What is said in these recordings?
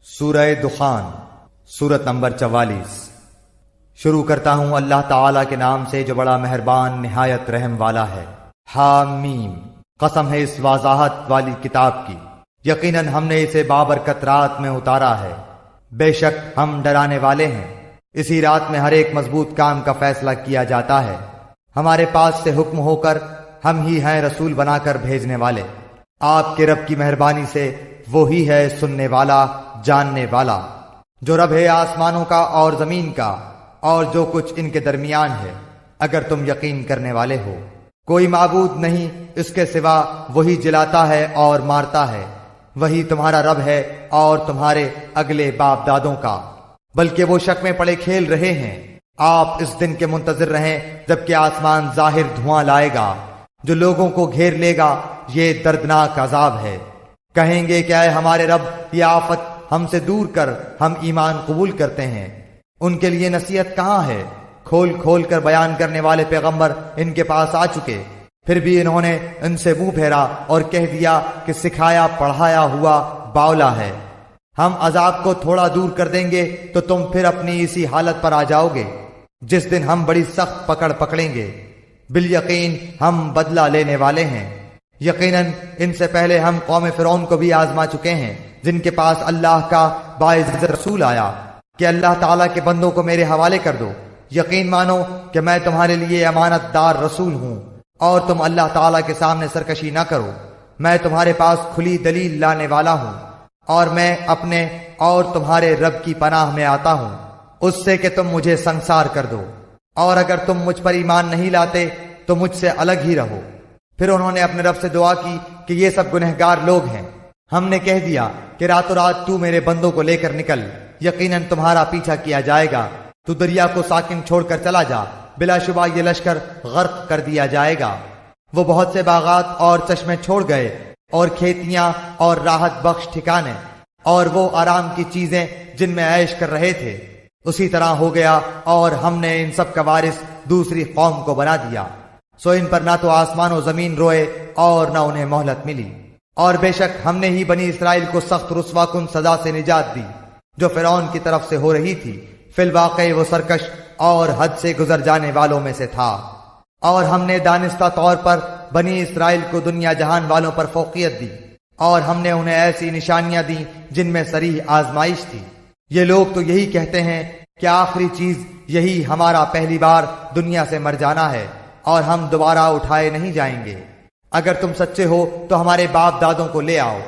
سورہ دخان سورت نمبر 44۔ شروع کرتا ہوں اللہ تعالی کے نام سے جو بڑا مہربان نہایت رحم والا ہے۔ حامیم، قسم ہے اس وضاحت والی کتاب کی، یقیناً ہم نے اسے بابرکت رات میں اتارا ہے، بے شک ہم ڈرانے والے ہیں۔ اسی رات میں ہر ایک مضبوط کام کا فیصلہ کیا جاتا ہے۔ ہمارے پاس سے حکم ہو کر ہم ہی ہیں رسول بنا کر بھیجنے والے۔ آپ کے رب کی مہربانی سے وہی ہے سننے والا جاننے والا، جو رب ہے آسمانوں کا اور زمین کا اور جو کچھ ان کے درمیان ہے، اگر تم یقین کرنے والے ہو۔ کوئی معبود نہیں اس کے سوا، وہی جلاتا ہے اور مارتا ہے، وہی تمہارا رب ہے اور تمہارے اگلے باپ دادوں کا، بلکہ وہ شک میں پڑے کھیل رہے ہیں۔ آپ اس دن کے منتظر رہیں جبکہ آسمان ظاہر دھواں لائے گا جو لوگوں کو گھیر لے گا، یہ دردناک عذاب ہے۔ کہیں گے کہ اے ہمارے رب، یہ آفت ہم سے دور کر، ہم ایمان قبول کرتے ہیں۔ ان کے لیے نصیحت کہاں ہے؟ کھول کھول کر بیان کرنے والے پیغمبر ان کے پاس آ چکے، پھر بھی انہوں نے ان سے منہ پھیرا اور کہہ دیا کہ سکھایا پڑھایا ہوا باولا ہے۔ ہم عذاب کو تھوڑا دور کر دیں گے تو تم پھر اپنی اسی حالت پر آ جاؤ گے جس دن ہم بڑی سخت پکڑ پکڑیں گے۔ بالیقین ہم بدلہ لینے والے ہیں۔ یقیناً ان سے پہلے ہم قوم فرعون کو بھی آزما چکے ہیں، جن کے پاس اللہ کا باعزت رسول آیا کہ اللہ تعالیٰ کے بندوں کو میرے حوالے کر دو، یقین مانو کہ میں تمہارے لیے امانت دار رسول ہوں، اور تم اللہ تعالیٰ کے سامنے سرکشی نہ کرو۔ میں تمہارے پاس کھلی دلیل لانے والا ہوں، اور میں اپنے اور تمہارے رب کی پناہ میں آتا ہوں اس سے کہ تم مجھے سنسار کر دو، اور اگر تم مجھ پر ایمان نہیں لاتے تو مجھ سے الگ ہی رہو۔ پھر انہوں نے اپنے رب سے دعا کی کہ یہ سب گنہگار لوگ ہیں۔ ہم نے کہہ دیا کہ راتوں رات تو میرے بندوں کو لے کر نکل، یقیناً تمہارا پیچھا کیا جائے گا۔ تو دریا کو ساکن چھوڑ کر چلا جا، بلا شبہ یہ لشکر غرق کر دیا جائے گا۔ وہ بہت سے باغات اور چشمے چھوڑ گئے، اور کھیتیاں اور راحت بخش ٹھکانے، اور وہ آرام کی چیزیں جن میں عیش کر رہے تھے، اسی طرح ہو گیا، اور ہم نے ان سب کا وارث دوسری قوم کو بنا دیا۔ سو ان پر نہ تو آسمان و زمین روئے اور نہ انہیں مہلت ملی۔ اور بے شک ہم نے ہی بنی اسرائیل کو سخت رسوا کن سزا سے نجات دی جو فرعون کی طرف سے ہو رہی تھی۔ فی الواقع وہ سرکش اور حد سے گزر جانے والوں میں سے تھا۔ اور ہم نے دانستہ طور پر بنی اسرائیل کو دنیا جہان والوں پر فوقیت دی، اور ہم نے انہیں ایسی نشانیاں دیں جن میں صریح آزمائش تھی۔ یہ لوگ تو یہی کہتے ہیں کہ آخری چیز یہی ہمارا پہلی بار دنیا سے مر جانا ہے، اور ہم دوبارہ اٹھائے نہیں جائیں گے۔ اگر تم سچے ہو تو ہمارے باپ دادوں کو لے آؤ۔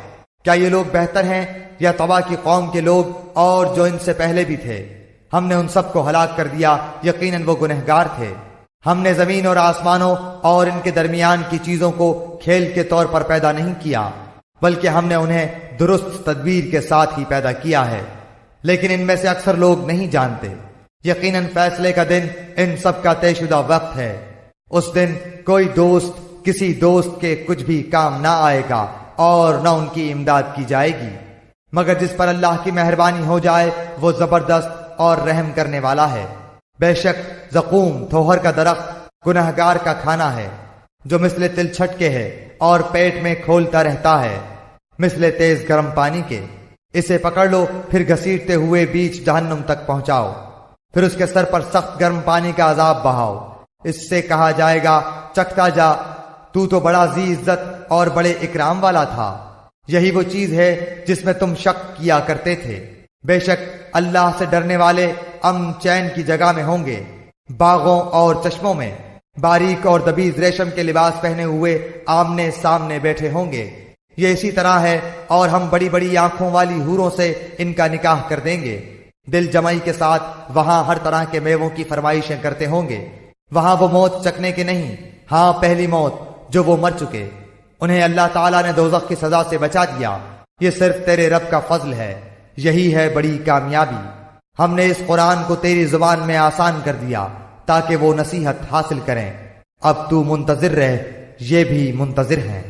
کیا یہ لوگ بہتر ہیں یا طبع کی قوم کے لوگ اور جو ان سے پہلے بھی تھے؟ ہم نے ان سب کو ہلاک کر دیا، یقیناً وہ گنہگار تھے۔ ہم نے زمین اور آسمانوں اور ان کے درمیان کی چیزوں کو کھیل کے طور پر پیدا نہیں کیا، بلکہ ہم نے انہیں درست تدبیر کے ساتھ ہی پیدا کیا ہے، لیکن ان میں سے اکثر لوگ نہیں جانتے۔ یقیناً فیصلے کا دن ان سب کا طے شدہ وقت ہے۔ اس دن کوئی دوست کسی دوست کے کچھ بھی کام نہ آئے گا اور نہ ان کی امداد کی جائے گی، مگر جس پر اللہ کی مہربانی ہو جائے وہ زبردست اور رحم کرنے والا ہے۔ بے شک زقوم تھوہر کا درخت گنہگار کا کھانا ہے، جو مثل تل چھٹکے ہے اور پیٹ میں کھولتا رہتا ہے مثل تیز گرم پانی کے۔ اسے پکڑ لو پھر گھسیٹتے ہوئے بیچ جہنم تک پہنچاؤ، پھر اس کے سر پر سخت گرم پانی کا عذاب بہاؤ۔ اس سے کہا جائے گا چکھتا جا، تو بڑا ذی عزت اور بڑے اکرام والا تھا۔ یہی وہ چیز ہے جس میں تم شک کیا کرتے تھے۔ بے شک اللہ سے ڈرنے والے امن چین کی جگہ میں ہوں گے، باغوں اور چشموں میں، باریک اور دبیز ریشم کے لباس پہنے ہوئے آمنے سامنے بیٹھے ہوں گے۔ یہ اسی طرح ہے، اور ہم بڑی بڑی آنکھوں والی حوروں سے ان کا نکاح کر دیں گے، دل جمعی کے ساتھ۔ وہاں ہر طرح کے میووں کی فرمائشیں کرتے ہوں گے۔ وہاں وہ موت چکنے کے نہیں، ہاں پہلی موت جو وہ مر چکے۔ انہیں اللہ تعالیٰ نے دوزخ کی سزا سے بچا دیا۔ یہ صرف تیرے رب کا فضل ہے، یہی ہے بڑی کامیابی۔ ہم نے اس قرآن کو تیری زبان میں آسان کر دیا تاکہ وہ نصیحت حاصل کریں۔ اب تو منتظر رہ، یہ بھی منتظر ہیں۔